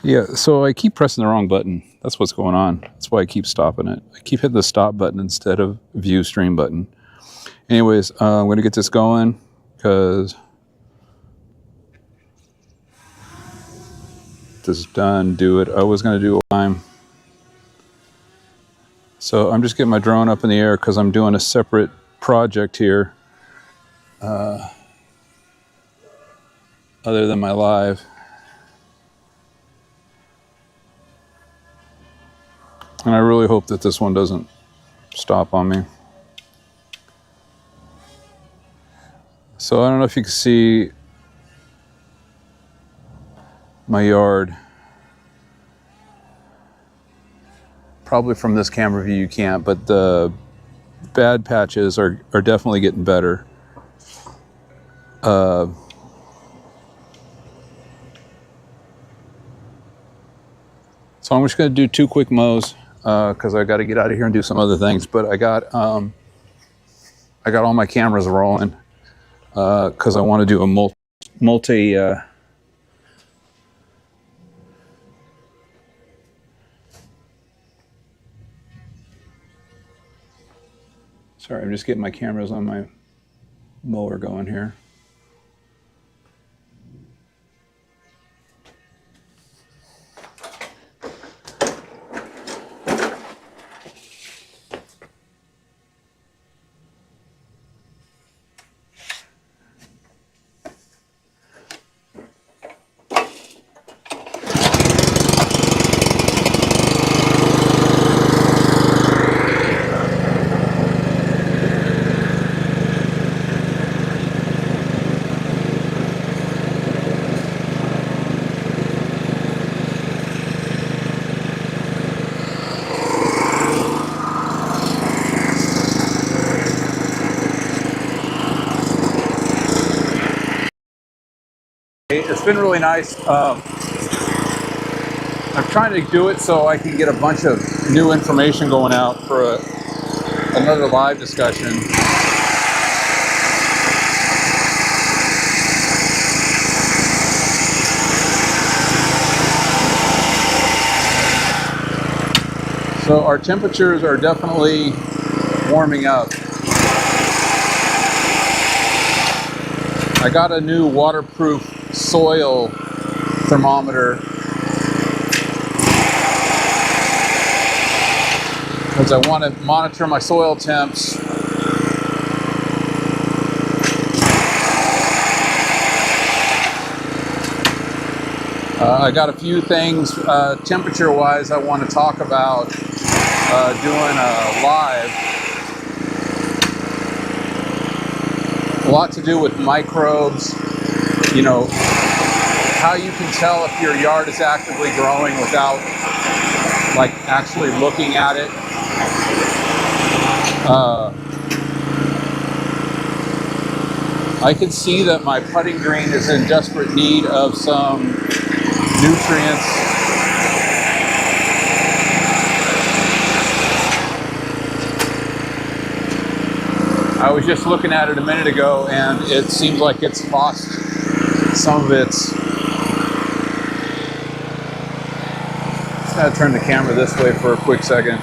Yeah, so I keep pressing the wrong button. That's what's going on. That's why I keep stopping it. I keep hitting the stop button instead of view stream button. Anyways, I'm going to get this going because this is done. Do it. I was going to do a time. So I'm just getting my drone up in the air because I'm doing a separate project here other than my live. And I really hope that this one doesn't stop on me. So I don't know if you can see my yard. Probably from this camera view you can't, but the bad patches are definitely getting better. So I'm just going to do 2 quick mows because I got to get out of here and do some other things. But I got all my cameras rolling because I want to do a multi sorry, I'm just getting my cameras on my mower going here. It's been really nice. I'm trying to do it so I can get a bunch of new information going out for another live discussion. So our temperatures are definitely warming up. I got a new waterproof soil thermometer because I want to monitor my soil temps. I got a few things temperature wise I want to talk about doing a live. A lot to do with microbes, you know, how you can tell if your yard is actively growing without like actually looking at it. I can see that my putting green is in desperate need of some nutrients. I was just looking at it a minute ago and it seems like it's lost some of its... Just gotta turn the camera this way for a quick second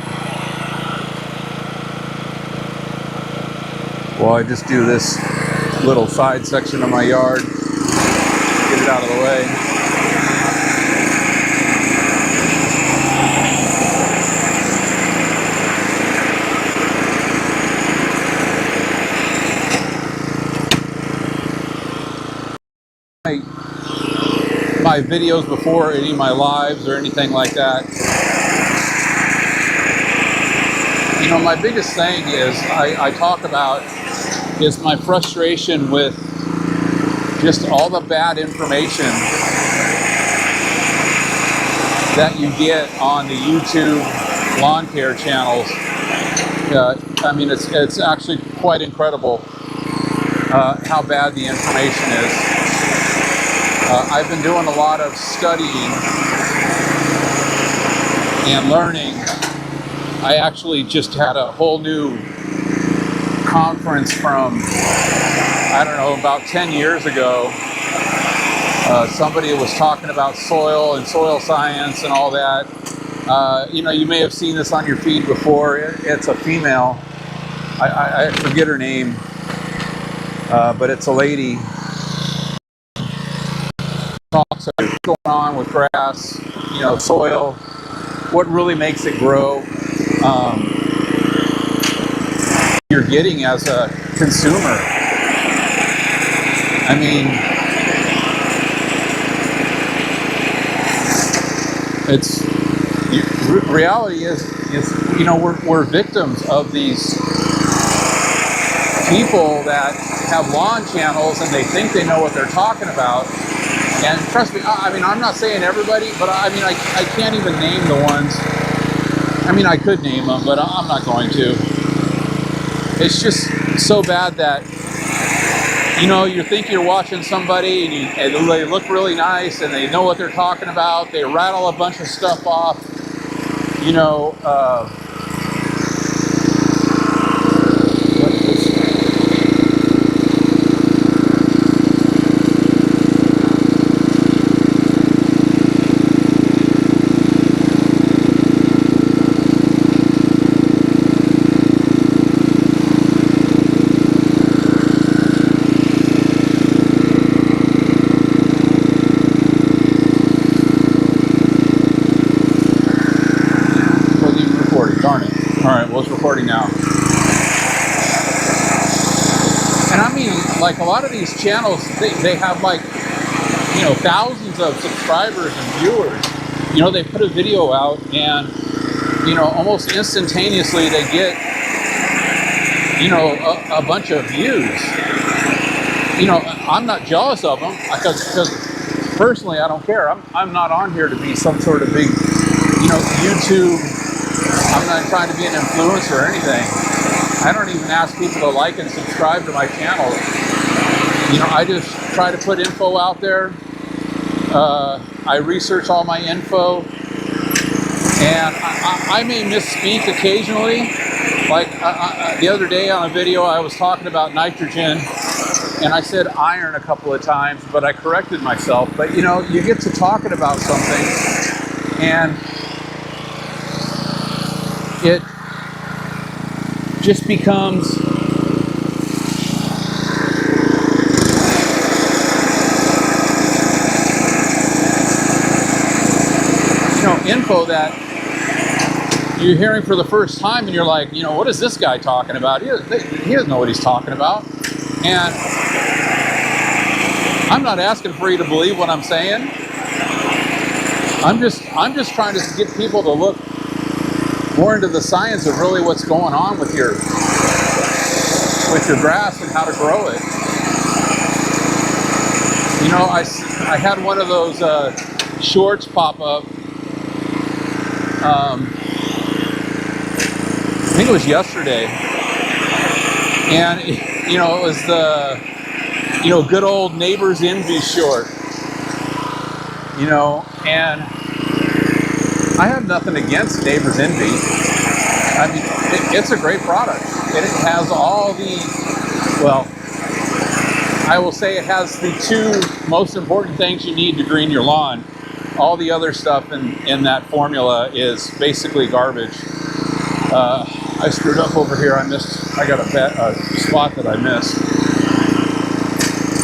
while I just do this little side section of my yard, get it out of the way. My videos before, any of my lives or anything like that. You know, my biggest thing is I talk about is my frustration with just all the bad information that you get on the YouTube lawn care channels. I mean, it's actually quite incredible how bad the information is. I've been doing a lot of studying and learning. I actually just had a whole new conference from, I don't know, about 10 years ago somebody was talking about soil and soil science and all that. You know, you may have seen this on your feed before. It's a female. I forget her name, but it's a lady. Talks about what's going on with grass, you know, soil, what really makes it grow. You're getting as a consumer. I mean, it's reality is you know, we're victims of these people that have lawn channels and they think they know what they're talking about. And trust me, I mean, I'm not saying everybody, but I mean, I can't even name the ones. I mean, I could name them, but I'm not going to. It's just so bad that, you know, you think you're watching somebody and they look really nice and they know what they're talking about. They rattle a bunch of stuff off, you know. Darn it. All right, well, it's recording now. And I mean, like, a lot of these channels, they have, like, you know, thousands of subscribers and viewers. You know, they put a video out and, you know, almost instantaneously they get, you know, a bunch of views. You know, I'm not jealous of them because personally I don't care. I'm not on here to be some sort of big, you know, YouTube. I'm not trying to be an influencer or anything. I don't even ask people to like and subscribe to my channel. You know, I just try to put info out there. I research all my info. And I may misspeak occasionally. Like the other day on a video, I was talking about nitrogen. And I said iron a couple of times, but I corrected myself. But, you know, you get to talking about something and it just becomes, you know, info that you're hearing for the first time and you're like, you know, what is this guy talking about? He doesn't know what he's talking about. And I'm not asking for you to believe what I'm saying. I'm just trying to get people to look more into the science of really what's going on with your grass and how to grow it. You know, I had one of those shorts pop up. I think it was yesterday, and you know, it was the, you know, good old Neighbors Envy short. You know, and I have nothing against Neighbors Envy. I mean, it's a great product. It has all the, well, I will say it has the two most important things you need to green your lawn. All the other stuff in that formula is basically garbage. I screwed up over here. I got a spot that I missed.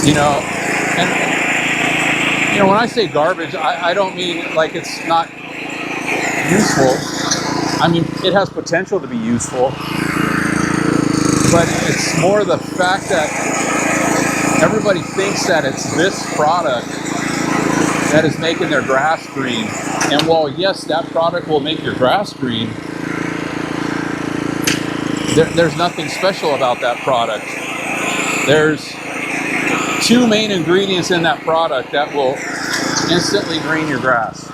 You know, and you know, when I say garbage, I don't mean like it's not useful. I mean, it has potential to be useful, but it's more the fact that everybody thinks that it's this product that is making their grass green. And while yes, that product will make your grass green, there's nothing special about that product. There's two main ingredients in that product that will instantly green your grass.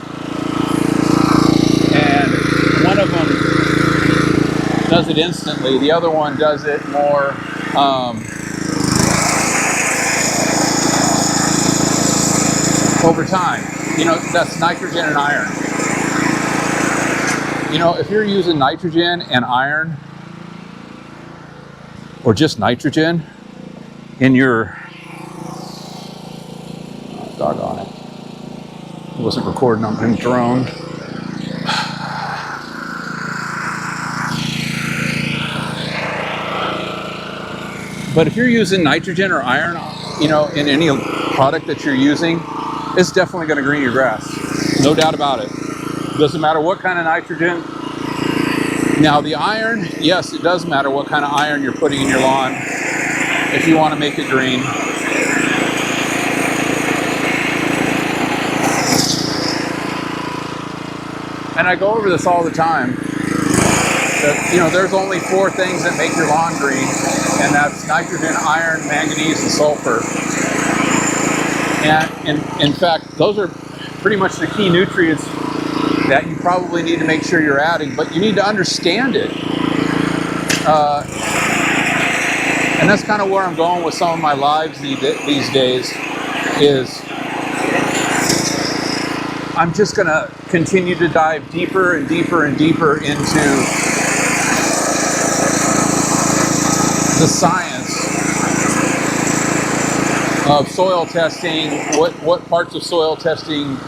And one of them does it instantly. The other one does it more over time. You know, that's nitrogen and iron. You know, if you're using nitrogen and iron, or just nitrogen in your Doggone it. I wasn't recording on my drone. But if you're using nitrogen or iron, you know, in any product that you're using, it's definitely going to green your grass. No doubt about it. Doesn't matter what kind of nitrogen. Now the iron, yes, it does matter what kind of iron you're putting in your lawn if you want to make it green. And I go over this all the time. That, you know, there's only 4 things that make your lawn green, and that's nitrogen, iron, manganese, and sulfur. And in fact, those are pretty much the key nutrients that you probably need to make sure you're adding, but you need to understand it. And that's kind of where I'm going with some of my lives these days, is I'm just going to continue to dive deeper and deeper and deeper into the science of soil testing, what parts of soil testing,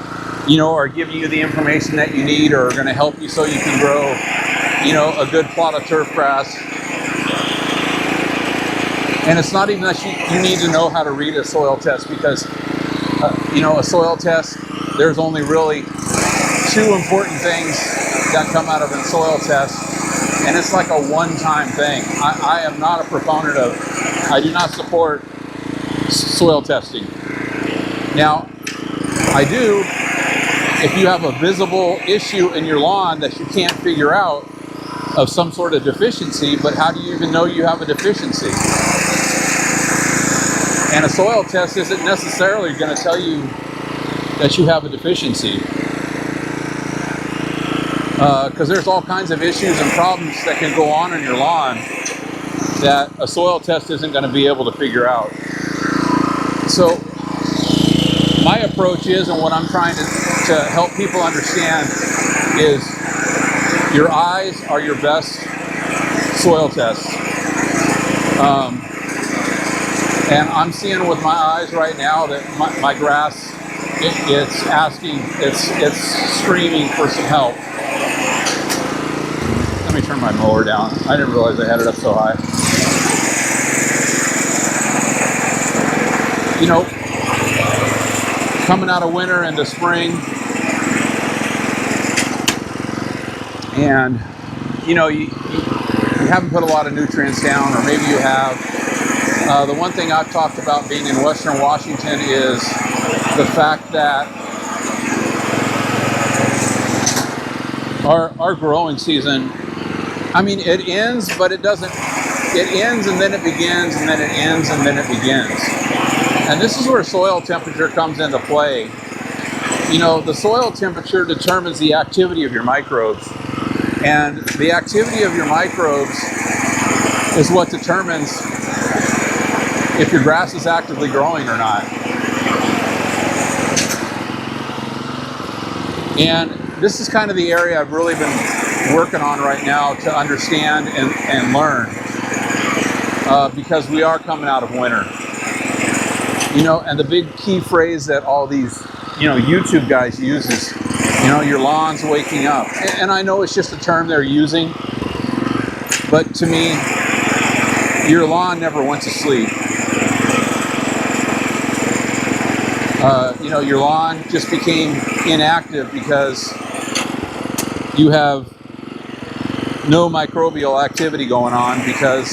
you know, are giving you the information that you need or are going to help you so you can grow, you know, a good plot of turf grass. And it's not even that you need to know how to read a soil test, because, you know, a soil test, there's only really 2 important things that come out of a soil test, and it's like a one-time thing. I am not a proponent of, I do not support soil testing. Now, I do if you have a visible issue in your lawn that you can't figure out of some sort of deficiency, but how do you even know you have a deficiency? And a soil test isn't necessarily going to tell you that you have a deficiency. Because there's all kinds of issues and problems that can go on in your lawn that a soil test isn't going to be able to figure out. So my approach is, and what I'm trying to help people understand is, your eyes are your best soil tests. And I'm seeing with my eyes right now that my grass, it's screaming for some help. Let me turn my mower down. I didn't realize I had it up so high. You know, coming out of winter into spring, and you know, you haven't put a lot of nutrients down, or maybe you have. The one thing I've talked about being in Western Washington is the fact that our growing season, I mean, it ends, but it doesn't. It ends and then it begins, and then it ends and then it begins. And this is where soil temperature comes into play. You know, the soil temperature determines the activity of your microbes. And the activity of your microbes is what determines if your grass is actively growing or not. And this is kind of the area I've really been working on right now to understand and learn, because we are coming out of winter. You know, and the big key phrase that all these, you know, YouTube guys use is, you know, your lawn's waking up. And I know it's just a term they're using, but to me, your lawn never went to sleep. You know, your lawn just became inactive because you have no microbial activity going on, because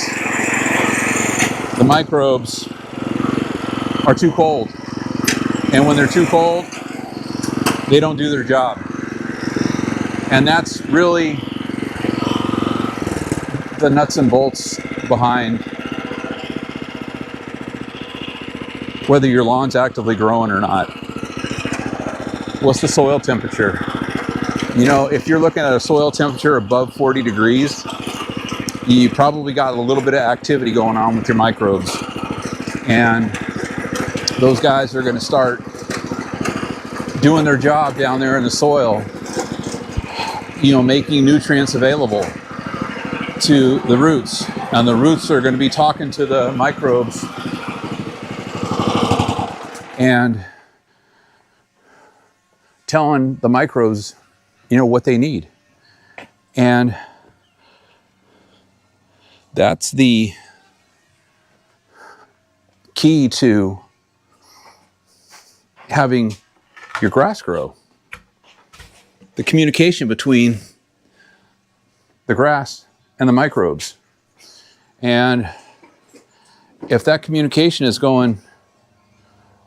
the microbes are too cold. And when they're too cold, they don't do their job. And that's really the nuts and bolts behind whether your lawn's actively growing or not. What's the soil temperature? You know, if you're looking at a soil temperature above 40 degrees, you probably got a little bit of activity going on with your microbes. And those guys are going to start doing their job down there in the soil, you know, making nutrients available to the roots. And the roots are going to be talking to the microbes and telling the microbes, what they need. And that's the key to having your grass grow. The communication between the grass and the microbes. And if that communication is going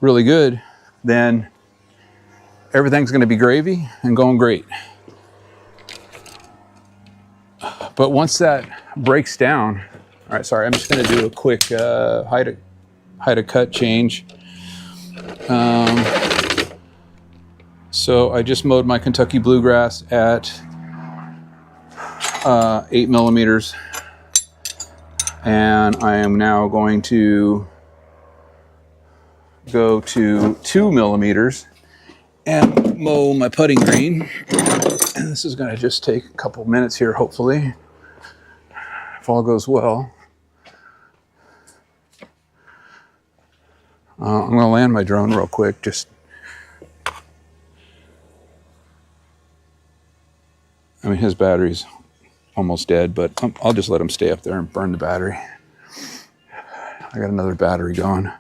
really good, then everything's going to be gravy and going great. But once that breaks down, all right, sorry, I'm just going to do a quick height of cut change. So I just mowed my Kentucky bluegrass at 8 millimeters, and I am now going to go to 2 millimeters and mow my putting green. And this is going to just take a couple minutes here, hopefully, if all goes well. I'm going to land my drone real quick. His battery's almost dead, but I'll just let him stay up there and burn the battery. I got another battery going.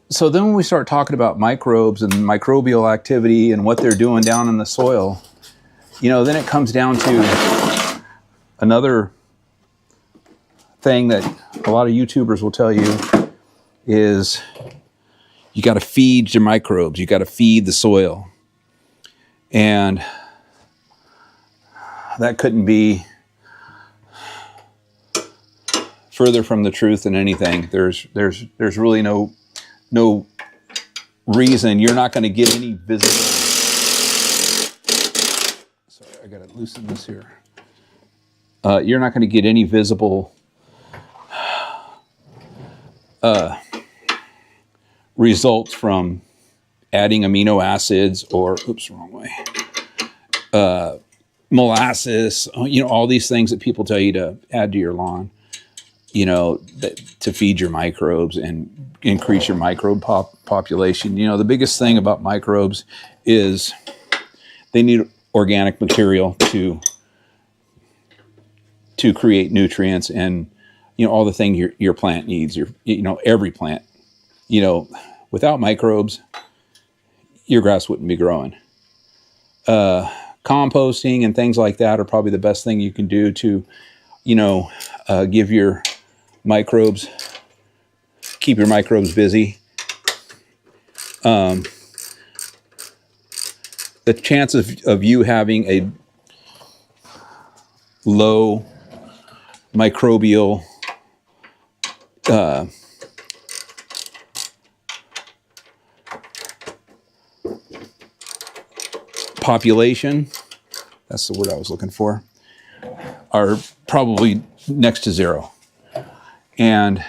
So then when we start talking about microbes and microbial activity and what they're doing down in the soil, then it comes down to another thing that a lot of YouTubers will tell you is you got to feed your microbes. You got to feed the soil. And that couldn't be further from the truth than anything. There's really no reason. You're not going to get any visible. Sorry, I got to loosen this here. You're not going to get any visible results from adding amino acids or, wrong way, molasses, all these things that people tell you to add to your lawn, to feed your microbes and increase your microbe population. The biggest thing about microbes is they need organic material to create nutrients and, all the things your plant needs, every plant, without microbes, your grass wouldn't be growing. Composting and things like that are probably the best thing you can do to, give your microbes, keep your microbes busy. The chances of you having a low microbial population, that's the word I was looking for, are probably next to zero. And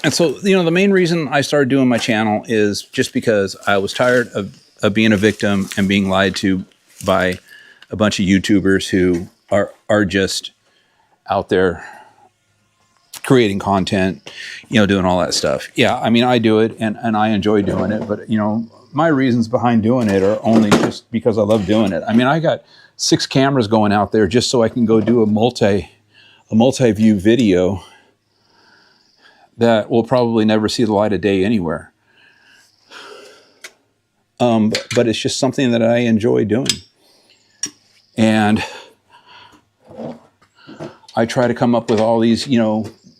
so, the main reason I started doing my channel is just because I was tired of being a victim and being lied to by a bunch of YouTubers who are just out there creating content, doing all that stuff. Yeah, I do it and I enjoy doing it, but my reasons behind doing it are only just because I love doing it. I got 6 cameras going out there just so I can go do a multi-view video that will probably never see the light of day anywhere. But it's just something that I enjoy doing. And I try to come up with all these,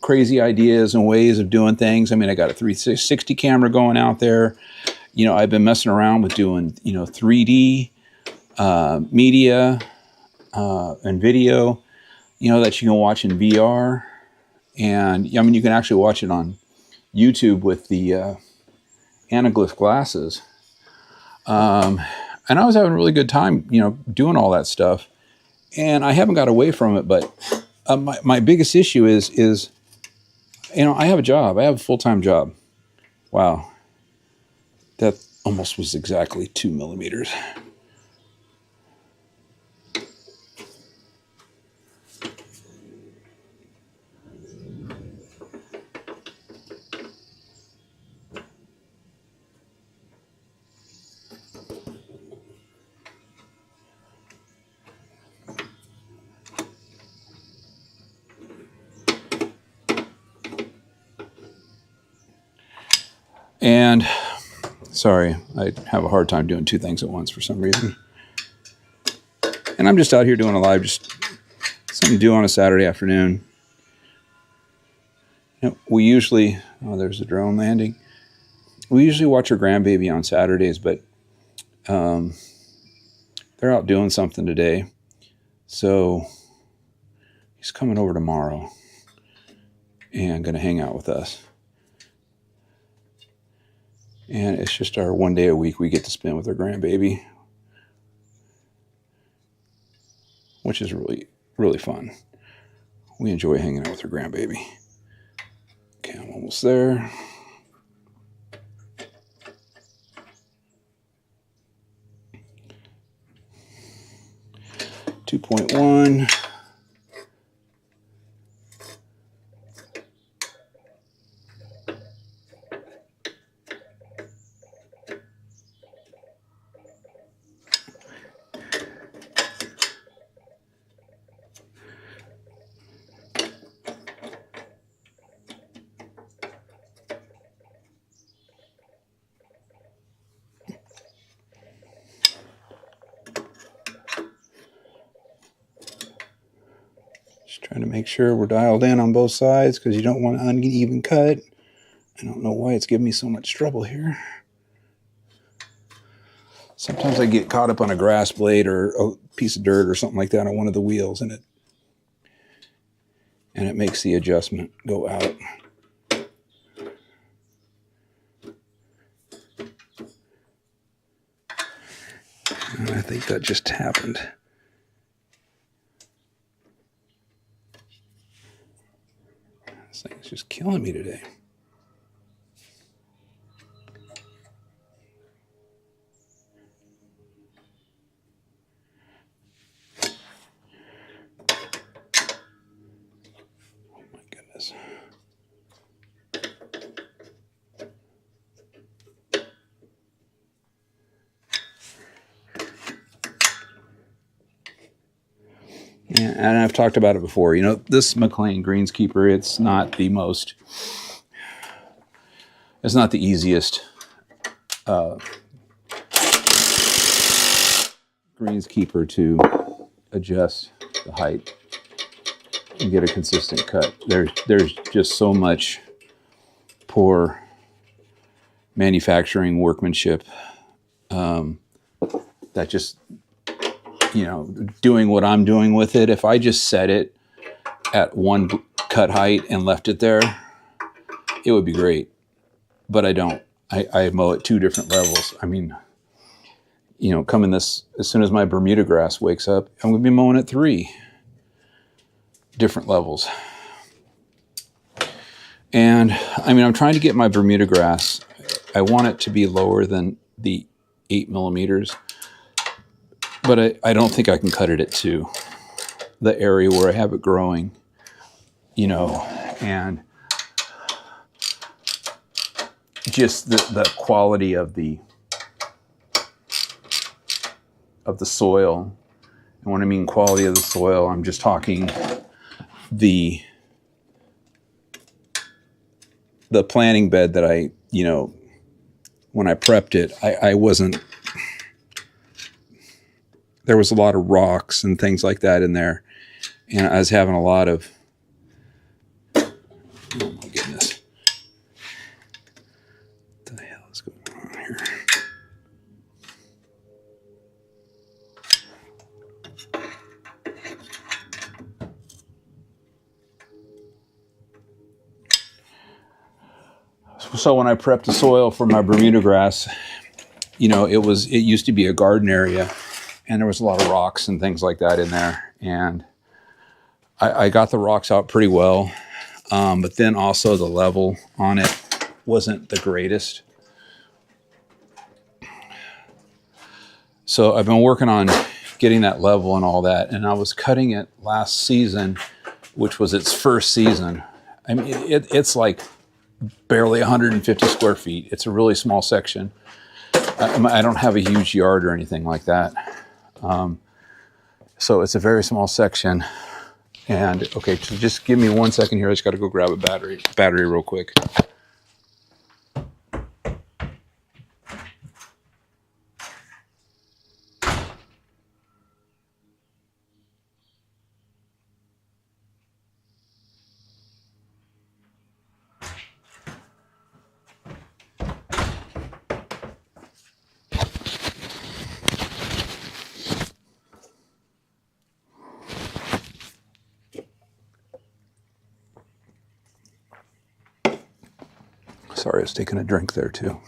crazy ideas and ways of doing things. I got a 360 camera going out there. I've been messing around with doing, 3D media and video, that you can watch in VR. And you can actually watch it on YouTube with the anaglyph glasses. And I was having a really good time, doing all that stuff. And I haven't got away from it, but my biggest issue is, I have a job. I have a full-time job. Wow. That almost was exactly 2 millimeters. And sorry, I have a hard time doing two things at once for some reason. And I'm just out here doing a live, just something to do on a Saturday afternoon. You know, we usually, oh, there's the drone landing. We usually watch our grandbaby on Saturdays, but they're out doing something today. So he's coming over tomorrow and going to hang out with us. And it's just our one day a week we get to spend with our grandbaby, which is really, really fun. We enjoy hanging out with our grandbaby. Okay, I'm almost there. Two 2.1. Trying to make sure we're dialed in on both sides because you don't want an uneven cut. I don't know why it's giving me so much trouble here. Sometimes I get caught up on a grass blade or a piece of dirt or something like that on one of the wheels, and it makes the adjustment go out. And I think that just happened. This thing is just killing me today. Oh my goodness. Yeah, and I've talked about it before. You know, this McLean Greenskeeper, it's not the easiest Greenskeeper to adjust the height and get a consistent cut. There's just so much poor manufacturing workmanship that just, you know, doing what I'm doing with it, if I just set it at one cut height and left it there, it would be great. But I don't. I mow at two different levels. I mean, you know, as soon as my Bermuda grass wakes up, I'm going to be mowing at 3 different levels. And I mean, I'm trying to get my Bermuda grass. I want it to be lower than the 8 millimeters. But I don't think I can cut it at 2. The area where I have it growing, you know, and just the quality of the soil. And when I mean quality of the soil, I'm just talking the planting bed that I, you know, when I prepped it, I wasn't. There was a lot of rocks and things like that in there. And I was having a lot of, oh my goodness. What the hell is going on here? So when I prepped the soil for my Bermuda grass, you know, it used to be a garden area. And there was a lot of rocks and things like that in there. And I got the rocks out pretty well. But then also the level on it wasn't the greatest. So I've been working on getting that level and all that. And I was cutting it last season, which was its first season. I mean, it's like barely 150 square feet. It's a really small section. I don't have a huge yard or anything like that. So it's a very small section. And okay, so just give me 1 second here. I just got to go grab a battery real quick. Sorry, I was taking a drink there too.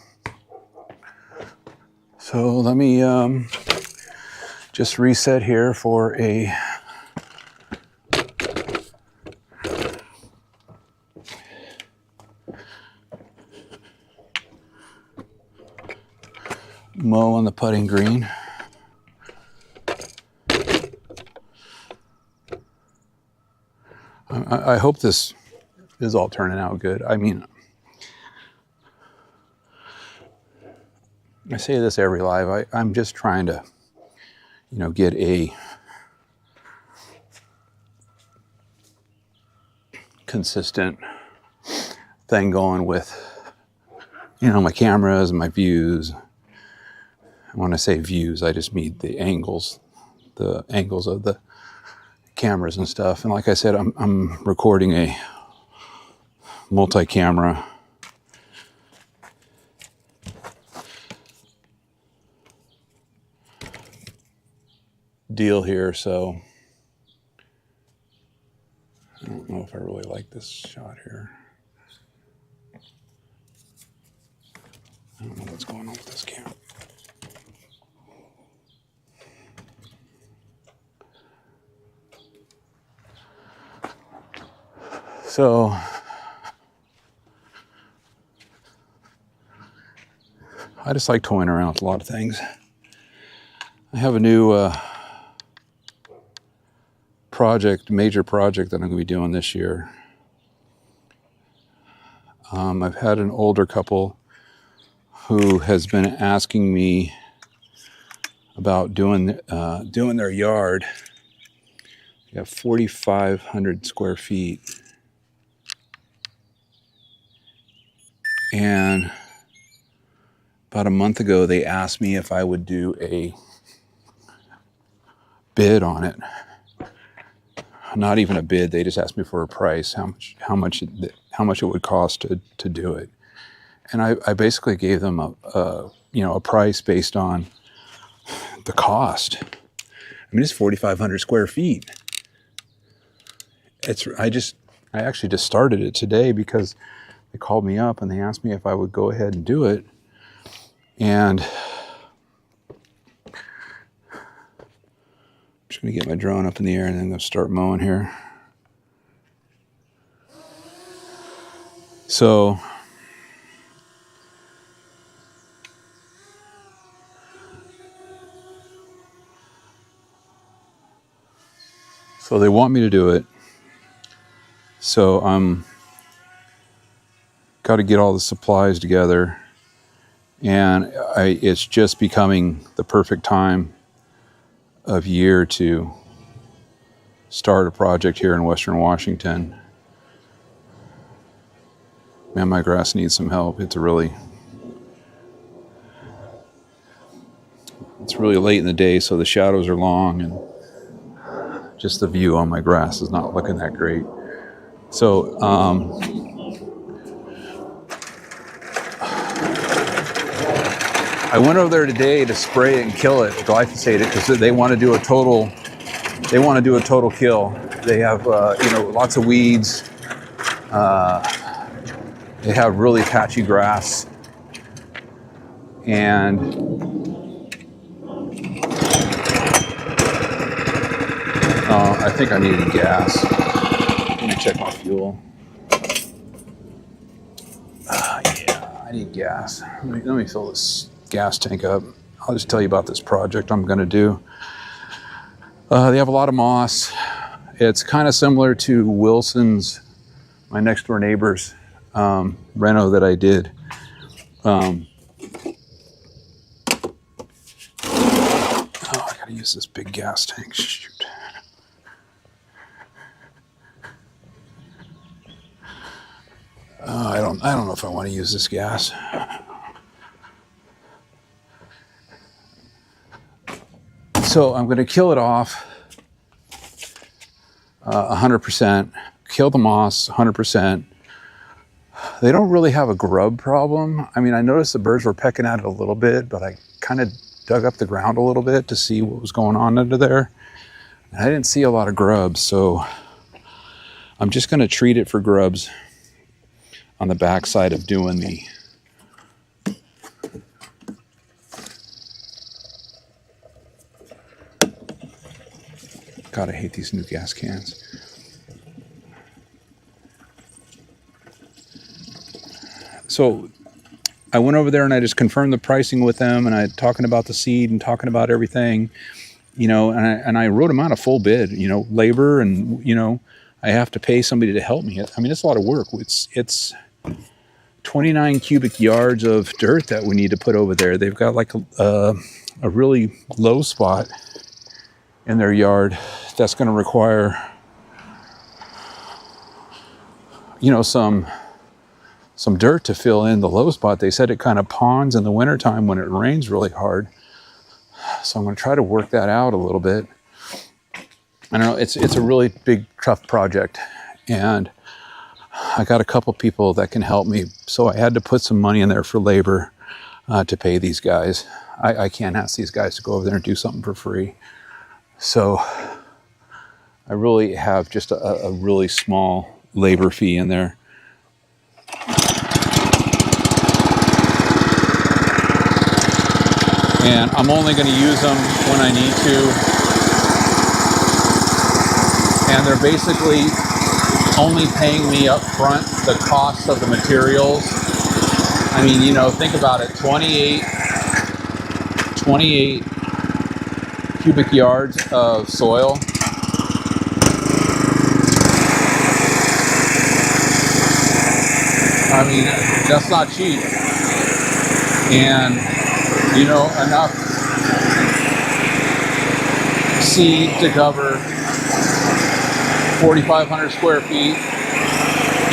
So let me just reset here for a mow on the putting green. I hope this is all turning out good. I mean, I say this every live. I'm just trying to, you know, get a consistent thing going with, you know, my cameras and my views. When I say views, I just mean the angles of the cameras and stuff. And like I said, I'm recording a multi-camera deal here, so I don't know if I really like this shot here. I don't know what's going on with this camera. So I just like toying around with a lot of things. I have a new major project that I'm going to be doing this year. I've had an older couple who has been asking me about doing their yard. They have 4,500 square feet. And about a month ago, they asked me if I would do a bid on it. Not even a bid. They just asked me for a price, how much it would cost to do it. And I basically gave them a price based on the cost. I mean, it's 4,500 square feet. I actually just started it today because they called me up and they asked me if I would go ahead and do it. And I'm just going to get my drone up in the air and then I'm going to start mowing here. So they want me to do it. So I'm got to get all the supplies together, and it's just becoming the perfect time of year to start a project here in Western Washington. Man, my grass needs some help. It's really late in the day, so the shadows are long, and just the view on my grass is not looking that great. So I went over there today to spray it and kill it, glyphosate it, because they want to do a total kill. They have lots of weeds. They have really patchy grass, and I think I needed gas. Let me check my fuel. Yeah, I need gas. Let me fill this gas tank up. I'll just tell you about this project I'm going to do. They have a lot of moss. It's kind of similar to Wilson's, my next door neighbor's reno that I did. I gotta use this big gas tank. Shoot. I don't know if I want to use this gas. So I'm going to kill it off 100%, kill the moss 100%. They don't really have a grub problem. I mean, I noticed the birds were pecking at it a little bit, but I kind of dug up the ground a little bit to see what was going on under there. And I didn't see a lot of grubs, so I'm just going to treat it for grubs. on the backside of doing the God, I hate these new gas cans. So I went over there and I just confirmed the pricing with them, and I talking about the seed and talking about everything, you know, and I wrote them out a full bid, you know, labor, and, you know, I have to pay somebody to help me. I mean, it's a lot of work. It's 29 cubic yards of dirt that we need to put over there. They've got like a really low spot in their yard that's going to require, you know, some dirt to fill in the low spot. They said it kind of ponds in the wintertime when it rains really hard. So I'm going to try to work that out a little bit. I don't know, it's a really big, tough project, and I got a couple people that can help me. So I had to put some money in there for labor to pay these guys. I can't ask these guys to go over there and do something for free. So I really have just a really small labor fee in there. And I'm only going to use them when I need to. And they're basically only paying me up front the cost of the materials. I mean, you know, think about it, 28 cubic yards of soil. I mean, that's not cheap. And, you know, enough seed to cover 4,500 square feet.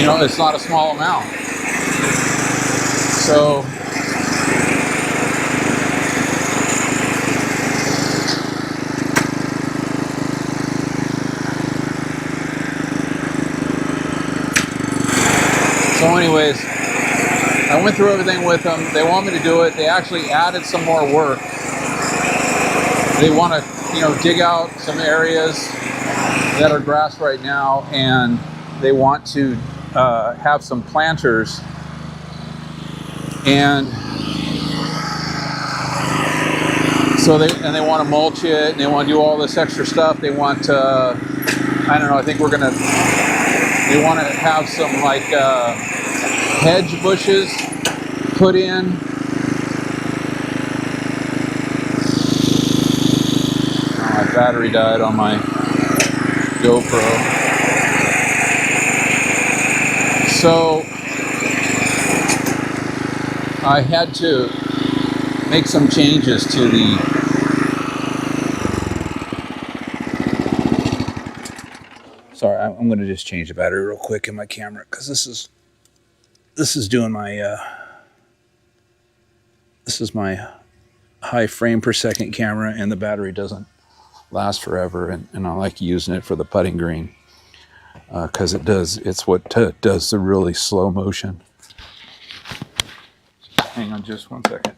You know, it's not a small amount. So, anyways, I went through everything with them. They want me to do it. They actually added some more work. They want to, you know, dig out some areas that are grass right now, and they want to have some planters, and so they want to mulch it, and they want to do all this extra stuff. They want to, I don't know, I think they want to have some like hedge bushes put in. My battery died on my GoPro. So I had to make some changes to the sorry, I'm going to just change the battery real quick in my camera, because this is doing my this is my high frame per second camera, and the battery doesn't last forever, and I like using it for the putting green, because it's what does the really slow motion. Hang on just one second.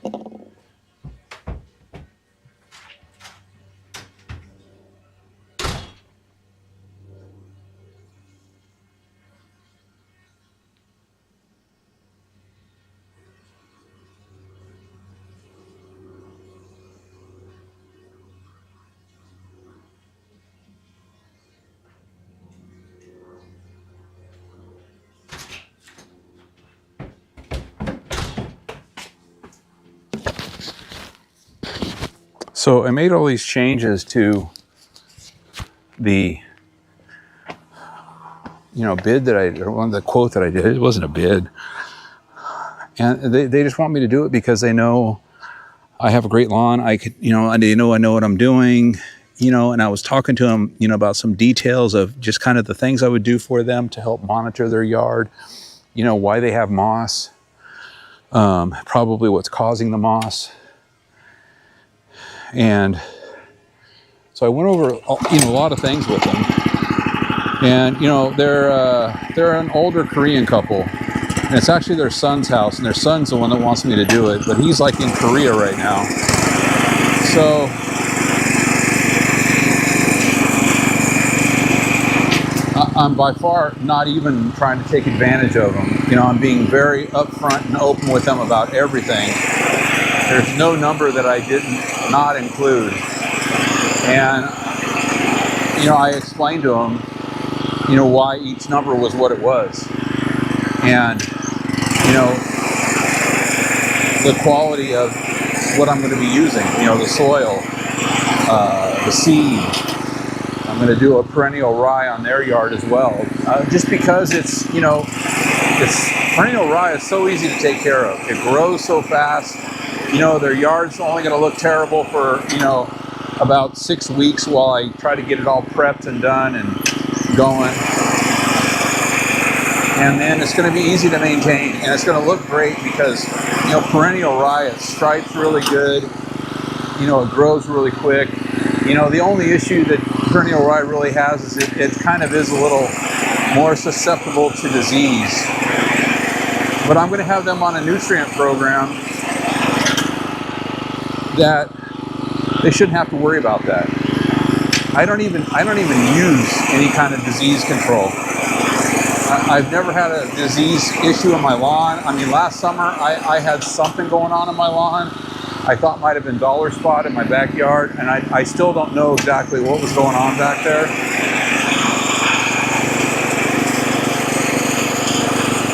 So I made all these changes to the, you know, bid that or one of the quote that I did. It wasn't a bid. And they just want me to do it because they know I have a great lawn. I know what I'm doing, you know, and I was talking to them, you know, about some details of just kind of the things I would do for them to help monitor their yard, you know, why they have moss, probably what's causing the moss. And so I went over, you know, a lot of things with them. And, you know, they're an older Korean couple. And it's actually their son's house. And their son's the one that wants me to do it. But he's like in Korea right now. So I'm by far not even trying to take advantage of them. You know, I'm being very upfront and open with them about everything. There's no number that I didn't not include. And, you know, I explained to them, you know, why each number was what it was. And, you know, the quality of what I'm going to be using, you know, the soil, the seed. I'm going to do a perennial rye on their yard as well. Just because it's, you know, perennial rye is so easy to take care of. It grows so fast. You know, their yard's only going to look terrible for, you know, about 6 weeks while I try to get it all prepped and done and going. And then it's going to be easy to maintain, and it's going to look great because, you know, perennial rye, it stripes really good. You know, it grows really quick. You know, the only issue that perennial rye really has is it kind of is a little more susceptible to disease. But I'm going to have them on a nutrient program that they shouldn't have to worry about that. I don't even use any kind of disease control. I've never had a disease issue in my lawn. I mean, last summer I had something going on in my lawn. I thought might have been dollar spot in my backyard, and I still don't know exactly what was going on back there.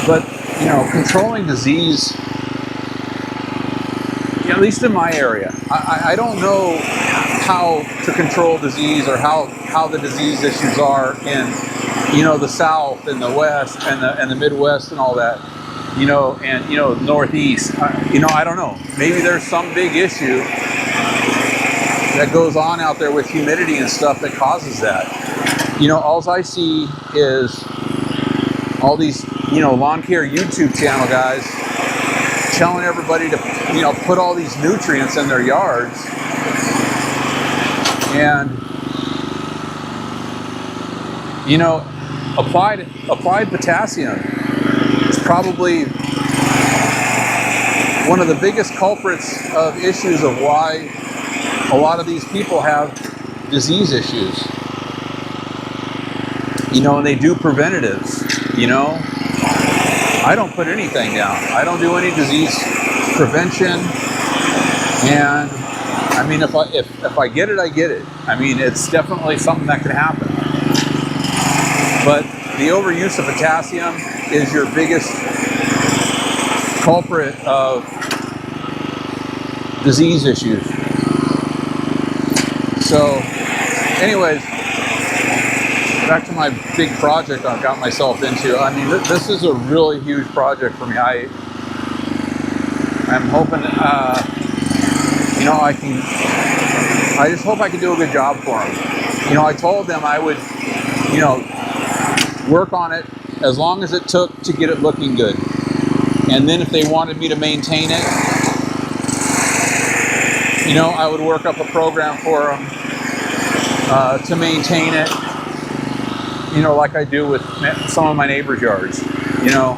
But, you know, controlling disease, at least in my area, I don't know how to control disease or how the disease issues are in, you know, the South and the West and the Midwest and all that. You know, and, you know, Northeast, you know, I don't know. Maybe there's some big issue that goes on out there with humidity and stuff that causes that. You know, all I see is all these, you know, lawn care YouTube channel guys telling everybody to, you know, put all these nutrients in their yards. And, you know, applied potassium is probably one of the biggest culprits of issues of why a lot of these people have disease issues. You know, and they do preventatives, you know. I don't put anything down. I don't do any disease prevention. And I mean, if I get it, I get it. I mean, it's definitely something that can happen. But the overuse of potassium is your biggest culprit of disease issues. So, anyways, back to my big project I've got myself into. I mean, this is a really huge project for me. I'm hoping, you know, I just hope I can do a good job for them. You know, I told them I would, you know, work on it as long as it took to get it looking good. And then if they wanted me to maintain it, you know, I would work up a program for them to maintain it, you know, like I do with some of my neighbors' yards, you know.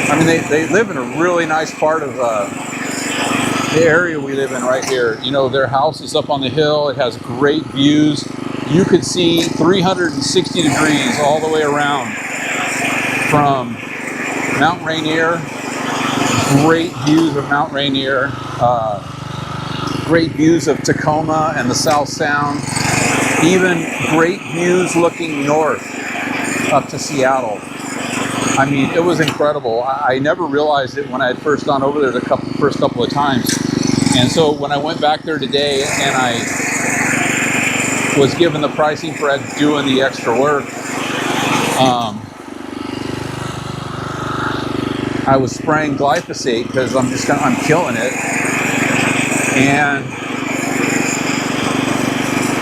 I mean, they live in a really nice part of the area we live in right here. You know, their house is up on the hill. It has great views. You could see 360 degrees all the way around from Mount Rainier. Great views of Mount Rainier. Great views of Tacoma and the South Sound. Even great views looking north up to Seattle. I mean, it was incredible. I never realized it when I had first gone over there the first couple of times. And so when I went back there today and I was given the pricing for doing the extra work, I was spraying glyphosate because I'm killing it. And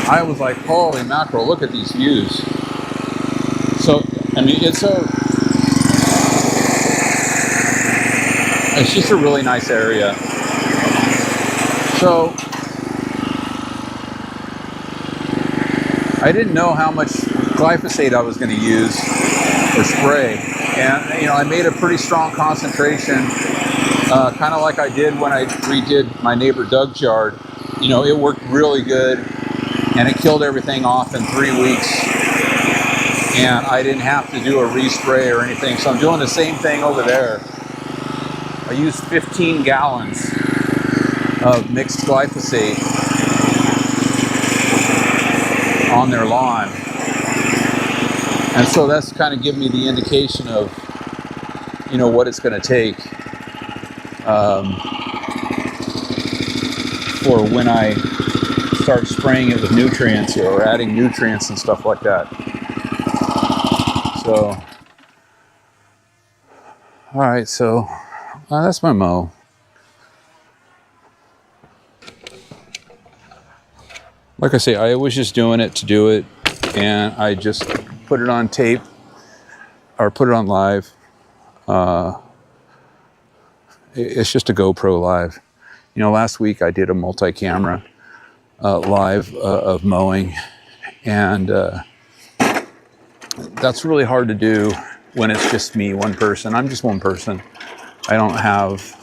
I was like, holy mackerel, look at these views. So, I mean, it's just a really nice area. So, I didn't know how much glyphosate I was going to use or spray. And, you know, I made a pretty strong concentration, kind of like I did when I redid my neighbor Doug's yard. You know, it worked really good, and it killed everything off in 3 weeks. and I didn't have to do a respray or anything. So I'm doing the same thing over there. I used 15 gallons of mixed glyphosate on their lawn. And so that's kind of giving me the indication of, you know, what it's going to take for when I start spraying it with nutrients or adding nutrients and stuff like that. So, all right, so that's my mow. Like I say, I was just doing it to do it, and I just put it on tape or put it on live. It's just a GoPro live. You know, last week I did a multi-camera live of mowing, and that's really hard to do when it's just me, one person. I'm just one person. I don't have,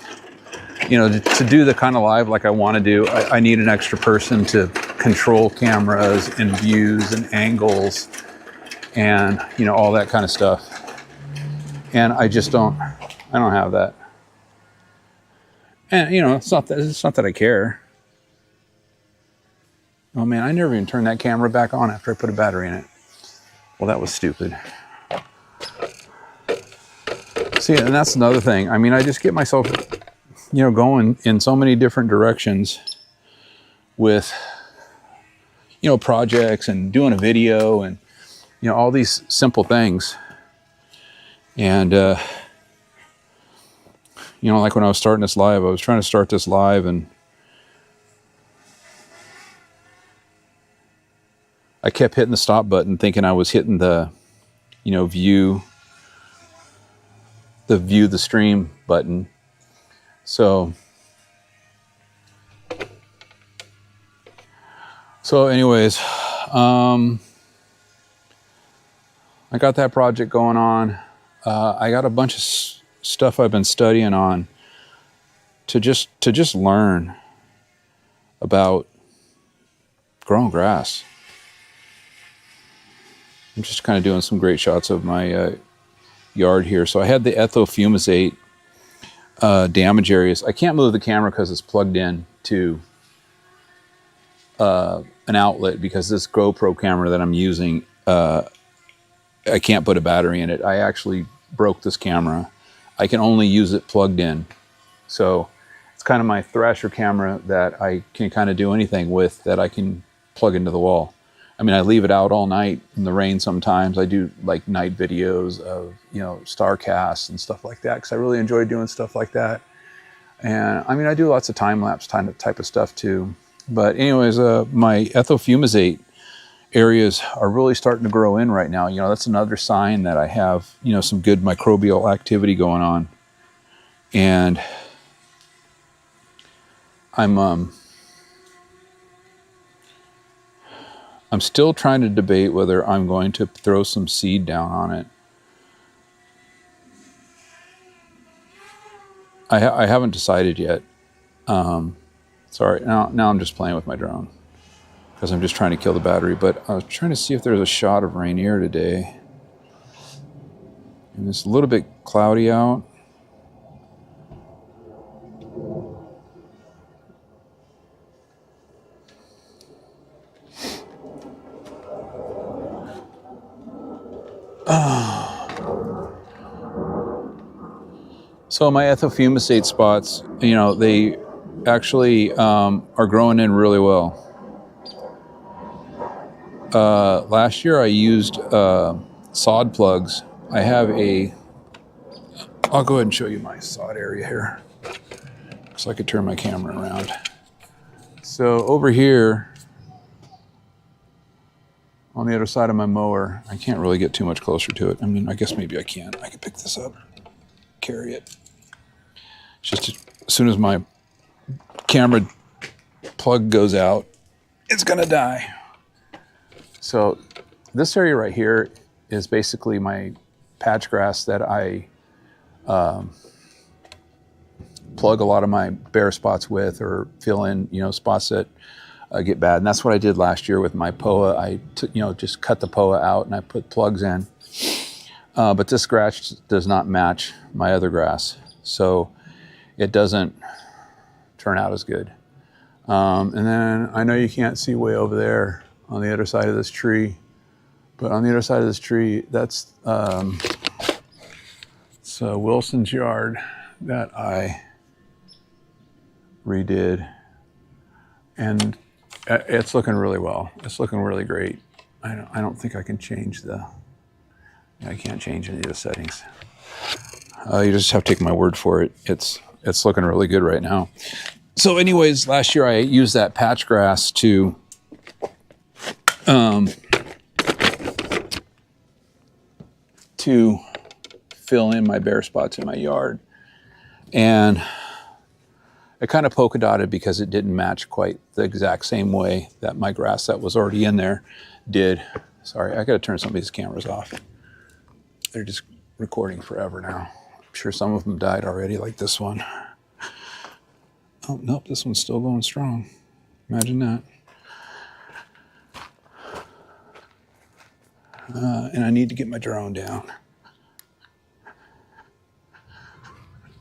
you know, to do the kind of live like I want to do, I need an extra person to control cameras and views and angles and, you know, all that kind of stuff. And I just don't have that. And, you know, it's not that I care. Oh man, I never even turned that camera back on after I put a battery in it. Well, that was stupid. See, and that's another thing. I mean, I just get myself, you know, going in so many different directions with, you know, projects and doing a video and, you know, all these simple things. And, you know, like when I was starting this live, I was trying to start this live and I kept hitting the stop button thinking I was hitting the, you know, view the stream button. So anyways, I got that project going on. I got a bunch of stuff I've been studying on to just learn about growing grass. I'm just kind of doing some great shots of my yard here. So I had the ethofumizate damage areas. I can't move the camera because it's plugged in to an outlet, because this GoPro camera that I'm using, I can't put a battery in it. I actually broke this camera. I can only use it plugged in. So it's kind of my Thrasher camera that I can kind of do anything with, that I can plug into the wall. I mean, I leave it out all night in the rain sometimes. I do like night videos of, you know, star casts and stuff like that, because I really enjoy doing stuff like that. And I mean, I do lots of time-lapse type of stuff too. But anyways, my ethofumizate areas are really starting to grow in right now. You know, that's another sign that I have, you know, some good microbial activity going on. And I'm still trying to debate whether I'm going to throw some seed down on it. I haven't decided yet. Sorry, now I'm just playing with my drone because I'm just trying to kill the battery. But I was trying to see if there's a shot of Rainier today. And it's a little bit cloudy out. So my ethofumizate spots, you know, they actually are growing in really well. Last year I used sod plugs. I have I'll go ahead and show you my sod area here, so I could turn my camera around. So over here, on the other side of my mower, I can't really get too much closer to it. I mean, I guess maybe I can. I can pick this up, carry it. It's just as soon as my camera plug goes out, it's gonna die. So this area right here is basically my patch grass that I plug a lot of my bare spots with, or fill in, you know, spots that get bad. And that's what I did last year with my POA. I took, just cut the POA out and I put plugs in. But this grass does not match my other grass, so it doesn't turn out as good. And then I know you can't see way over there on the other side of this tree, but on the other side of this tree, that's it's Wilson's yard that I redid, and it's looking really well. It's looking really great. I don't think I can change I can't change any of the settings. You just have to take my word for it. It's looking really good right now. So anyways, last year I used that patch grass to fill in my bare spots in my yard. And I kind of polka dotted because it didn't match quite the exact same way that my grass that was already in there did. Sorry, I got to turn some of these cameras off. They're just recording forever now. I'm sure some of them died already, like this one. Oh, nope, this one's still going strong. Imagine that. And I need to get my drone down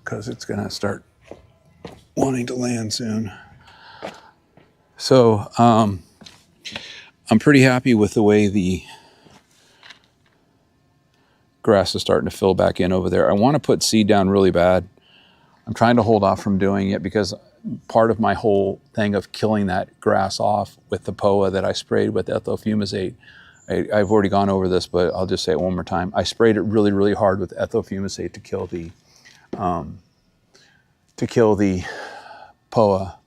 because it's going to start wanting to land soon. So I'm pretty happy with the way the grass is starting to fill back in over there. I want to put seed down really bad. I'm trying to hold off from doing it because part of my whole thing of killing that grass off with the POA that I sprayed with ethofumazate, I've already gone over this, but I'll just say it one more time. I sprayed it really, really hard with ethofumazate to kill the POA.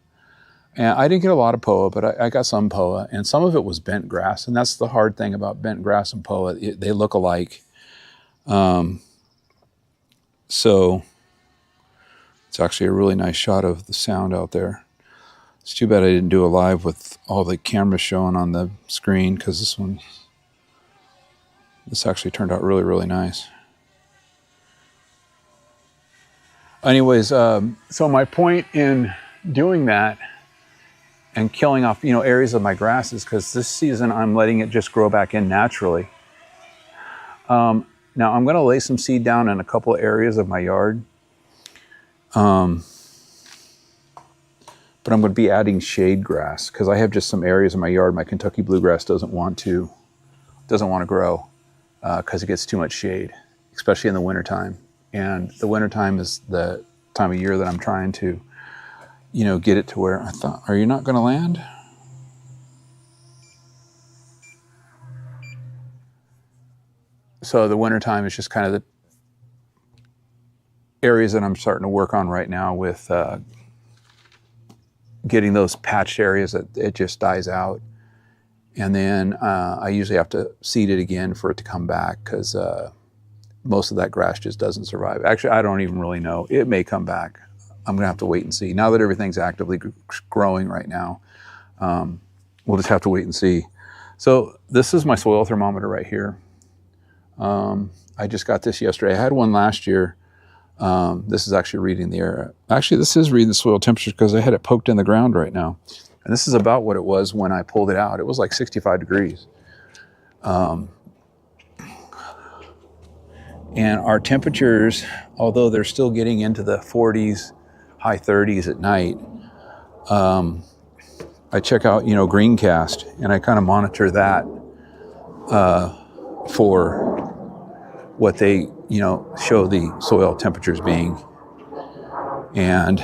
And I didn't get a lot of POA, but I got some POA, and some of it was bent grass. And that's the hard thing about bent grass and POA. They look alike. So it's actually a really nice shot of the sound out there. It's too bad I didn't do a live with all the cameras showing on the screen, because this actually turned out really, really nice. Anyways, so my point in doing that and killing off, areas of my grasses, because this season I'm letting it just grow back in naturally. Now I'm going to lay some seed down in a couple of areas of my yard. But I'm going to be adding shade grass because I have just some areas in my yard my Kentucky bluegrass doesn't want to grow because it gets too much shade, especially in the wintertime. And the wintertime is the time of year that I'm trying to, get it to where I thought, are you not going to land? So the wintertime is just kind of the areas that I'm starting to work on right now with getting those patched areas that it just dies out. And then I usually have to seed it again for it to come back because most of that grass just doesn't survive. Actually, I don't even really know. It may come back. I'm going to have to wait and see. Now that everything's actively growing right now, we'll just have to wait and see. So this is my soil thermometer right here. I just got this yesterday. I had one last year. This is actually reading the air. Actually, this is reading the soil temperature because I had it poked in the ground right now. And this is about what it was when I pulled it out. It was like 65 degrees. And our temperatures, although they're still getting into the 40s, high 30s at night, I check out, Greencast, and I kind of monitor that for what they, show the soil temperatures being. And,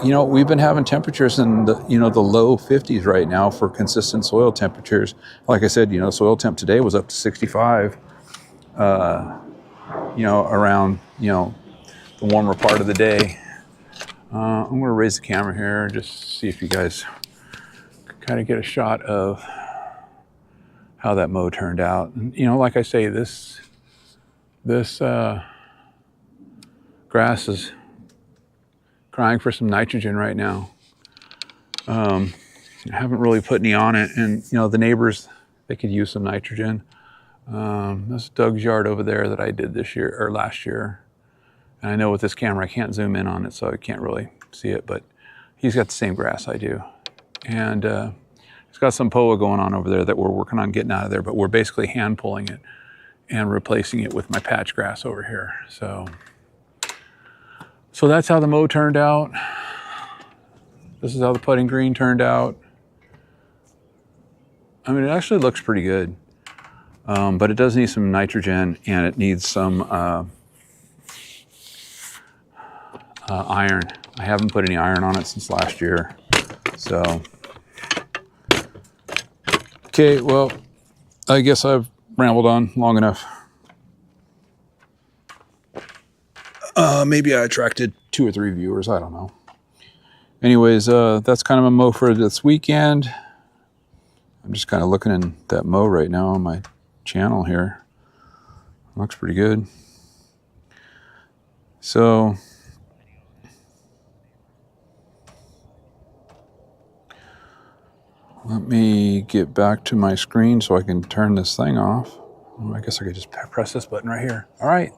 we've been having temperatures in the, the low 50s right now for consistent soil temperatures. Like I said, soil temp today was up to 65, around, the warmer part of the day. I'm going to raise the camera here just to see if you guys kind of get a shot of how that mow turned out. And, like I say, this grass is crying for some nitrogen right now. I haven't really put any on it, and the neighbors, they could use some nitrogen. That's Doug's yard over there that I did this year or last year. And I know with this camera I can't zoom in on it, so I can't really see it, but He's got the same grass I do. And he's got some POA going on over there that we're working on getting out of there, but we're basically hand pulling it and replacing it with my patch grass over here. So that's how the mow turned out. This is how the putting green turned out. I mean, it actually looks pretty good, but it does need some nitrogen and it needs some iron. I haven't put any iron on it since last year. So, okay, well, I guess I've rambled on long enough. Maybe I attracted 2 or 3 viewers, I don't know. Anyways, that's kind of a mow for this weekend. I'm just kind of looking in that mow right now on my channel here. Looks pretty good. So, let me get back to my screen so I can turn this thing off. I guess I could just press this button right here. All right.